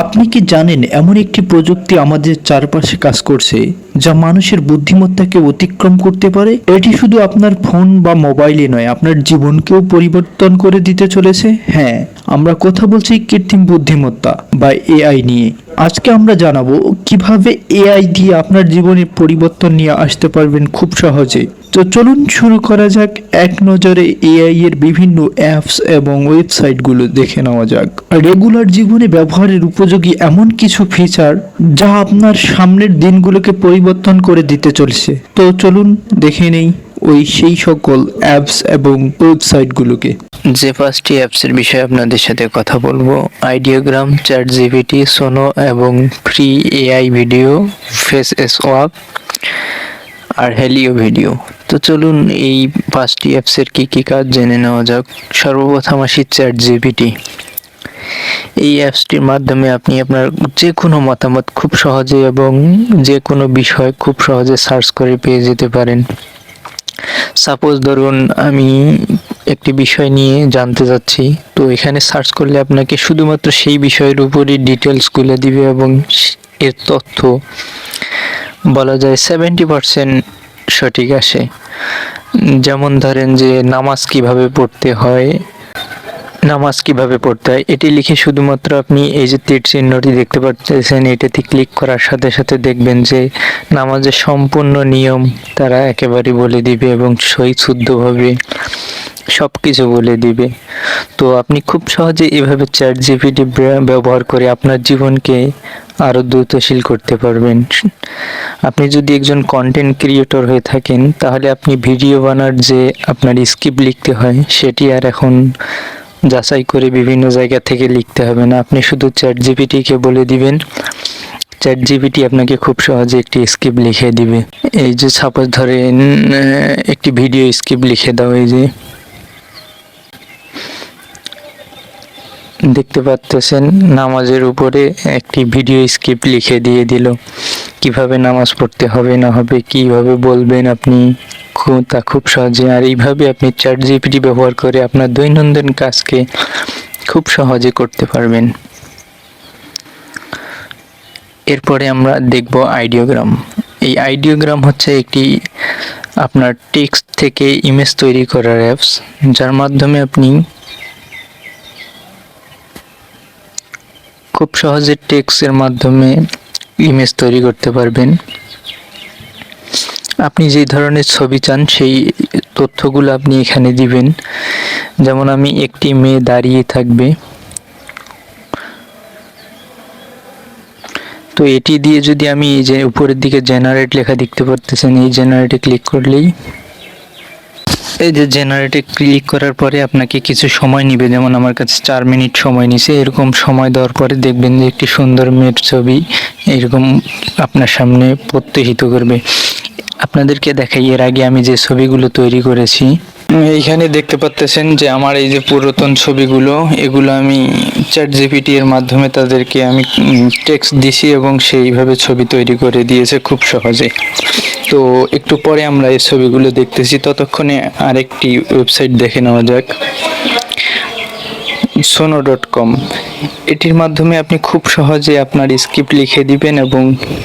আপনি কি জানেন এমন একটি প্রযুক্তি আমাদের চারপাশে কাজ করছে যা মানুষের বুদ্ধিমত্তাকে অতিক্রম করতে পারে? এটি শুধু আপনার ফোন বা মোবাইলে নয়, আপনার জীবনকেও পরিবর্তন করে দিতে চলেছে। হ্যাঁ, আমরা কথা বলছি কৃত্রিম বুদ্ধিমত্তা বা এআই নিয়ে। আজকে আমরা জানাবো কিভাবে এআই দিয়ে আপনার জীবনে পরিবর্তন নিয়ে আসতে পারবেন খুব সহজে। তো চলুন শুরু করা যাক। এক নজরে এআই এর বিভিন্ন অ্যাপস এবং ওয়েবসাইটগুলো দেখে নেওয়া যাক। রেগুলার জীবনে ব্যবহারের উপযোগী এমন কিছু ফিচার যা আপনার সামনের দিনগুলোকে পরিবর্তন করে দিতে চলেছে। তো চলুন দেখে নেই সেই সকল অ্যাপস এবং ওয়েবসাইটগুলোকে। যে 5টি অ্যাপসের বিষয়ে আপনাদের সাথে কথা বলবো: আইডিওগ্রাম, চ্যাটজিপিটি, সোনো এবং free AI video, face swap আর হেলিও ভিডিও। তো চলুন এই 5টি অ্যাপসের কি কাজ জেনে নেওয়া যাক। সর্বপ্রথম আসি চ্যাটজিপিটি। এই অ্যাপসটির মাধ্যমে আপনি আপনার যে কোনো মতামত খুব সহজে এবং যে কোনো বিষয় খুব সহজে সার্চ করে পেয়ে যেতে পারেন। সাপোজ ধরুন আমি একটি বিষয় নিয়ে জানতে চাচ্ছি, তো এখানে সার্চ করলে আপনাকে শুধুমাত্র সেই বিষয়ের উপরই ডিটেলসগুলো দিবে এবং এর তথ্য বলা যায় 70% সঠিক আসে। যেমন ধরেন যে নামাজ কিভাবে পড়তে হয়, এটি লিখে শুধুমাত্র আপনি এই যে তীর চিহ্নটি দেখতে পাচ্ছেন, এটাতে ক্লিক করার সাথে সাথে দেখবেন যে নামাজের সম্পূর্ণ নিয়ম তারা একেবারে বলে দিবে এবং সহি শুদ্ধভাবে সব কিছু বলে দিবে। তো আপনি খুব সহজে এভাবে চ্যাটজিপিটি ব্যবহার করে আপনার জীবনকে আরও দ্রুতশীল করতে পারবেন। আপনি যদি একজন কন্টেন্ট ক্রিয়েটর হয়ে থাকেন, তাহলে আপনি ভিডিও বানার যে আপনার স্ক্রিপ্ট লিখতে হয়, সেটি আর এখন যাচাই করে বিভিন্ন জায়গা থেকে লিখতে হবে না। আপনি শুধু চ্যাটজিপিটিকে বলে দিবেন, চ্যাটজিপিটি আপনাকে খুব সহজে একটি স্ক্রিপ্ট লিখে দিবে। এই যে সাপোজ ধরেন একটি ভিডিও স্ক্রিপ্ট লিখে দাও, এই যে দেখতে পাচ্ছেন নামাজের উপরে একটি ভিডিও স্ক্রিপ্ট লিখে দিয়ে দিল। কিভাবে নামাজ পড়তে হবে না হবে, কিভাবে বলবেন আপনি, তা খুব সহজে। আর এইভাবে আপনি চ্যাটজিপিটি ব্যবহার করে আপনার দৈনন্দিন কাজকে খুব সহজে করতে পারবেন। এরপরে আমরা দেখব আইডিওগ্রাম। এই আইডিওগ্রাম হচ্ছে একটি আপনার টেক্সট থেকে ইমেজ তৈরি করার অ্যাপস, যার মাধ্যমে আপনি খুব সহজে টেক্সটের মাধ্যমে ইমেজ তৈরি করতে পারবেন। আপনি যে ধরনের ছবি চান সেই তথ্যগুলো আপনি এখানে দিবেন। যেমন আমি একটি মেয়ে দাঁড়িয়ে থাকবে, তো এটি দিয়ে যদি আমি এই যে উপরের দিকে জেনারেট লেখা দেখতে পারতেছেন, এই জেনারেটে ক্লিক করলেই, এই যে জেনারেটে ক্লিক করার পরে আপনাকে কিছু সময় নেবে, যেমন আমার কাছে 4 মিনিট সময় নিছে। এরকম সময় দেওয়ার পরে দেখবেন যে একটি সুন্দর মেয়ের ছবি এরকম আপনার সামনে প্রত্যহিত করবে। আপনাদেরকে দেখাই এর আগে আমি যে ছবিগুলো তৈরি করেছি। এইখানে দেখতে পাচ্ছেন যে আমার এই যে পুরাতন ছবিগুলো, এগুলো আমি চ্যাটজিপিটি এর মাধ্যমে তাদেরকে আমি টেক্সট দিছি এবং সেইভাবে ছবি তৈরি করে দিয়েছে খুব সহজে। তো একটু পরে আমরা এই ছবিগুলো দেখতেছি, ততক্ষণে আরেকটি ওয়েবসাইট দেখে নেওয়া যাক, sono.com। এটির মাধ্যমে আপনি খুব সহজে আপনার স্ক্রিপ্ট লিখে দিবেন এবং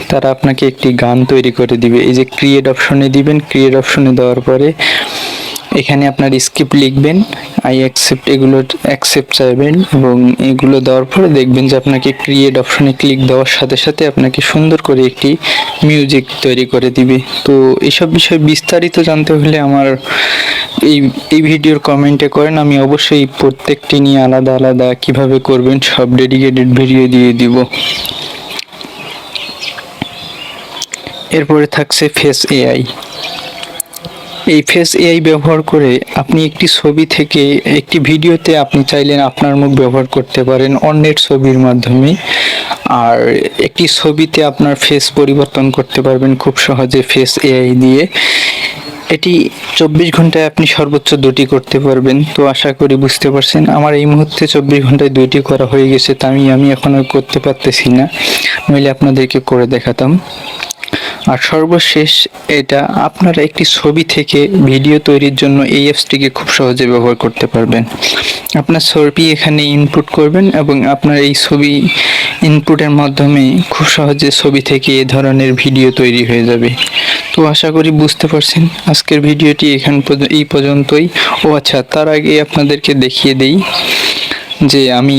তারা আপনাকে একটি গান তৈরি করে দিবে। এই যে ক্রিয়েট অপশনে দিবেন, ক্রিয়েট অপশনে দেওয়ার পরে এখানে আপনার স্ক্রিপ্ট লিখবেন, আই অ্যাকসেপ্ট, এগুলো অ্যাকসেপ্ট চাইবেন এবং এগুলো দেওয়ার পরে দেখবেন যে আপনাকে ক্রিয়েট অপশনে ক্লিক দেওয়ার সাথে সাথে আপনাকে সুন্দর করে একটি মিউজিক তৈরি করে দিবে। তো এইসব বিষয়ে বিস্তারিত জানতে হলে আমার এই ভিডিওর কমেন্টে করেন, আমি অবশ্যই প্রত্যেকটি নিয়ে আলাদা আলাদা কিভাবে করবেন সব ডেডিকেটেড ভিডিও দিয়ে দিব। এরপরে থাকছে ফেস এআই। এই ফেস এআই ব্যবহার করে আপনি একটি ছবি থেকে একটি ভিডিওতে আপনি চাইলেন আপনার মুখ ব্যবহার করতে পারেন অন্যের ছবির মাধ্যমে, আর একটি ছবিতে আপনার ফেস পরিবর্তন করতে পারবেন খুব সহজে ফেস এআই দিয়ে। এটি 24 ঘন্টায় আপনি সর্বোচ্চ 2টি করতে পারবেন। তো আশা করি বুঝতে পারছেন। আমার এই মুহূর্তে 24 ঘন্টায় 2টি করা হয়ে গেছে, তা আমি এখন আর করতে পারতেছি না, নইলে আপনাদেরকে করে দেখাতাম। আর সর্বশেষ এটা আপনারা একটি ছবি থেকে ভিডিও তৈরির জন্য এই অ্যাপসটিকে খুব সহজে ব্যবহার করতে পারবেন। আপনার ছবি এখানে ইনপুট করবেন এবং আপনার এই ছবি ইনপুটের মাধ্যমে খুব সহজে ছবি থেকে এ ধরনের ভিডিও তৈরি হয়ে যাবে। তো আশা করি বুঝতে পারছেন। আজকের ভিডিওটি এই পর্যন্তই। ও আচ্ছা, তার আগে আপনাদেরকে দেখিয়ে দেই যে আমি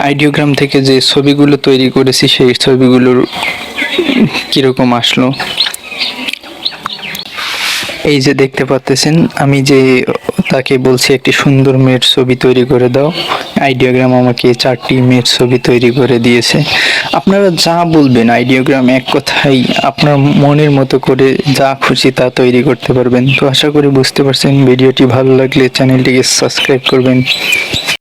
আইডিওগ্রাম থেকে যে ছবিগুলো তৈরি করেছি সেই ছবিগুলোর কিরকম আসলো। এই যে দেখতে পাচ্ছেন, আমি যে তাকে বলছি একটি সুন্দর মেয়ের ছবি তৈরি করে দাও, আইডিওগ্রাম আমাকে 4টি মেয়ের ছবি তৈরি করে দিয়েছে। আপনারা যা বলবেন আইডিওগ্রাম এক কথাই আপনার মনের মতো করে যা খুশি তা তৈরি করতে পারবেন। তো আশা করি বুঝতে পারছেন। ভিডিওটি ভালো লাগলে চ্যানেলটিকে সাবস্ক্রাইব করবেন।